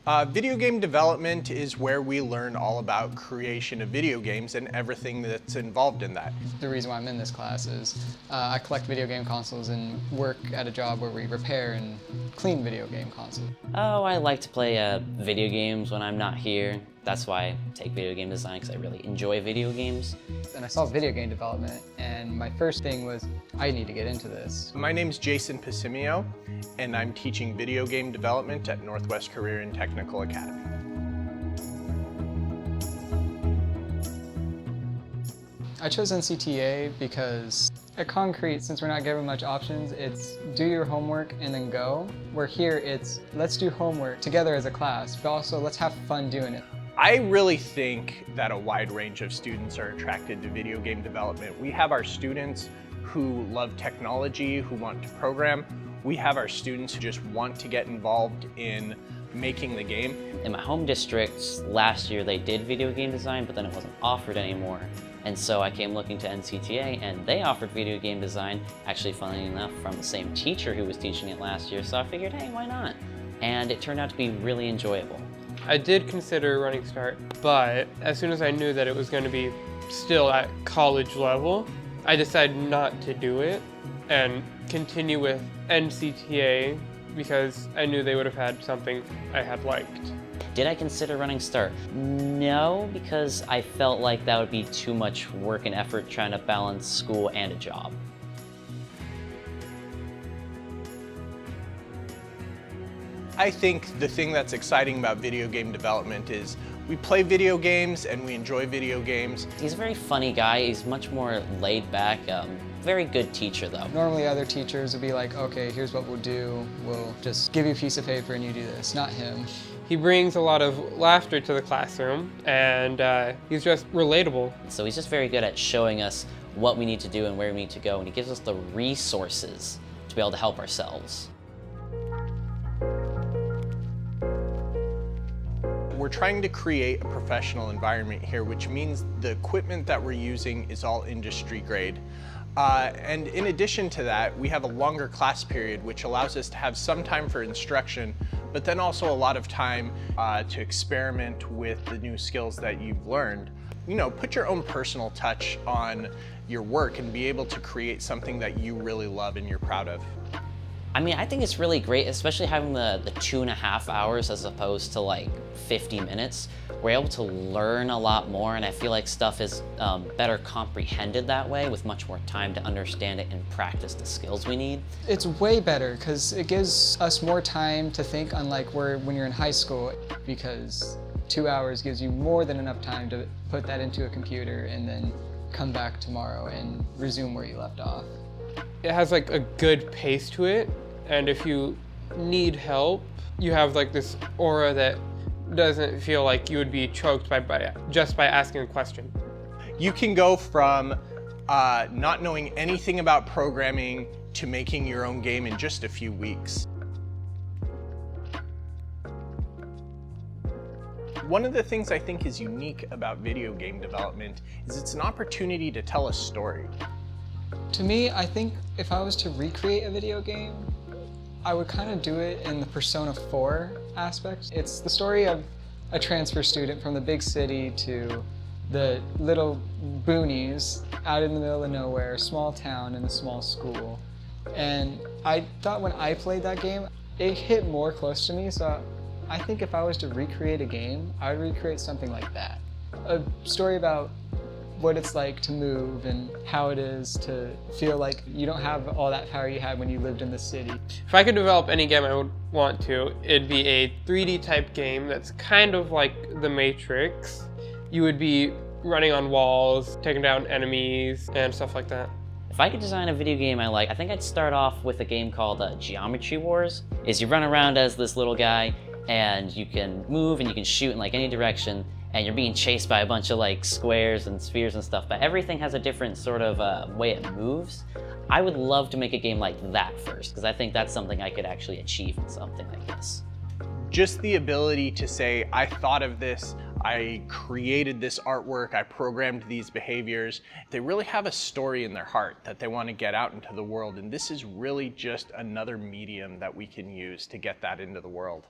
Video game development is where we learn all about creation of video games and everything that's involved in that. The reason why I'm in this class is I collect video game consoles and work at a job where we repair and clean video game consoles. Oh, I like to play video games when I'm not here. That's why I take video game design, because I really enjoy video games. And I saw video game development, and my first thing was, I need to get into this. My name's Jason Pasimio, and I'm teaching video game development at Northwest Career and Technical Academy. I chose NCTA because at Concrete, since we're not given much options, it's do your homework and then go. Where here, it's let's do homework together as a class, but also let's have fun doing it. I really think that a wide range of students are attracted to video game development. We have our students who love technology, who want to program. We have our students who just want to get involved in making the game. In my home district, last year they did video game design, but then it wasn't offered anymore. And so I came looking to NCTA, and they offered video game design, actually funnily enough from the same teacher who was teaching it last year, so I figured, hey, why not? And it turned out to be really enjoyable. I did consider Running Start, but as soon as I knew that it was going to be still at college level, I decided not to do it and continue with NCTA because I knew they would have had something I had liked. Did I consider Running Start? No, because I felt like that would be too much work and effort trying to balance school and a job. I think the thing that's exciting about video game development is we play video games and we enjoy video games. He's a very funny guy. He's much more laid back. Very good teacher, though. Normally other teachers would be like, okay, here's what we'll do. We'll just give you a piece of paper and you do this. Not him. He brings a lot of laughter to the classroom, and he's just relatable. So he's just very good at showing us what we need to do and where we need to go, and he gives us the resources to be able to help ourselves. We're trying to create a professional environment here, which means the equipment that we're using is all industry grade. And in addition to that, we have a longer class period, which allows us to have some time for instruction, but then also a lot of time to experiment with the new skills that you've learned. You know, put your own personal touch on your work and be able to create something that you really love and you're proud of. I mean, I think it's really great, especially having the 2.5 hours as opposed to like 50 minutes. We're able to learn a lot more, and I feel like stuff is better comprehended that way with much more time to understand it and practice the skills we need. It's way better because it gives us more time to think, unlike when you're in high school, because 2 hours gives you more than enough time to put that into a computer and then come back tomorrow and resume where you left off. It has like a good pace to it, and if you need help, you have like this aura that doesn't feel like you would be choked just by asking a question. You can go from not knowing anything about programming to making your own game in just a few weeks. One of the things I think is unique about video game development is it's an opportunity to tell a story. To me, I think if I was to recreate a video game, I would kind of do it in the Persona 4 aspect. It's the story of a transfer student from the big city to the little boonies out in the middle of nowhere, small town in a small school. And I thought when I played that game, it hit more close to me, so I think if I was to recreate a game, I would recreate something like that. A story about what it's like to move and how it is to feel like you don't have all that power you had when you lived in the city. If I could develop any game I would want to, it'd be a 3D type game that's kind of like The Matrix. You would be running on walls, taking down enemies, and stuff like that. If I could design a video game I like, I think I'd start off with a game called Geometry Wars. You run around as this little guy, and you can move and you can shoot in like any direction, and you're being chased by a bunch of like squares and spheres and stuff, but everything has a different sort of way it moves. I would love to make a game like that first, because I think that's something I could actually achieve in something like this. Just the ability to say, I thought of this, I created this artwork, I programmed these behaviors. They really have a story in their heart that they want to get out into the world, and this is really just another medium that we can use to get that into the world.